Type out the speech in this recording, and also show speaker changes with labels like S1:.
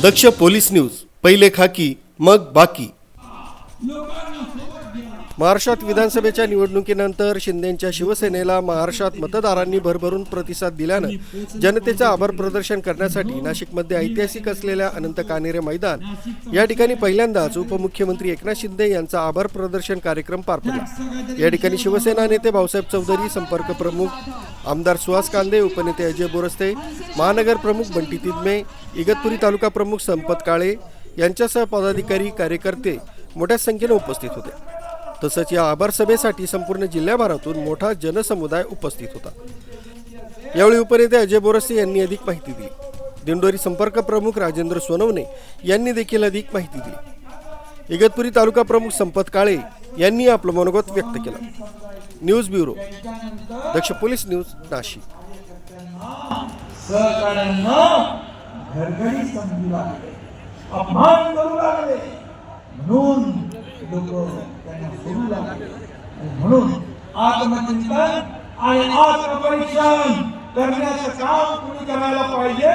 S1: दक्ष police news, पहिले खाकी मग बाकी। महाराष्ट्रात विधानसभेच्या निवडणुकीनंतर शिंदेंच्या शिवसेनेला महाराष्ट्रात मतदारांनी भरभरून प्रतिसाद दिल्यानं जनतेचं आभार प्रदर्शन करण्यासाठी नाशिकमध्ये ऐतिहासिक असलेल्या अनंत कान्हेरे मैदान या ठिकाणी पहिल्यांदाच उपमुख्यमंत्री एकनाथ शिंदे यांचा आभार प्रदर्शन कार्यक्रम पार पडला। या ठिकाणी शिवसेना नेते भाऊसाहेब चौधरी, संपर्क प्रमुख आमदार सुहास कांदे, उपनेते अजय बोरस्ते, महानगर प्रमुख बंटी तिदमे, इगतपुरी तालुका प्रमुख संपत काळे यांच्यासह पदाधिकारी, कार्यकर्ते मोठ्या संख्येने उपस्थित होते। तसंच या आभार सभेसाठी संपूर्ण जिल्ह्याभरातून मोठा जनसमुदाय उपस्थित होता। यावेळी उपनेते अजय बोरस्ते यांनी अधिक माहिती दिली। दिंडोरी संपर्क प्रमुख राजेंद्र सोनवणे यांनी देखील अधिक माहिती दिली। इगतपुरी तालुका प्रमुख संपत काळे यांनी आपलं मनोगत व्यक्त केलं। न्यूज ब्युरो, दक्ष पोलीस न्यूज, नाशिक।
S2: अपमान करू लागले म्हणून लोक त्यांना सोडू लागले, म्हणून आत्मचिंतन आणि आत्मपरीक्षण करण्याचं काम तुम्ही करायला पाहिजे।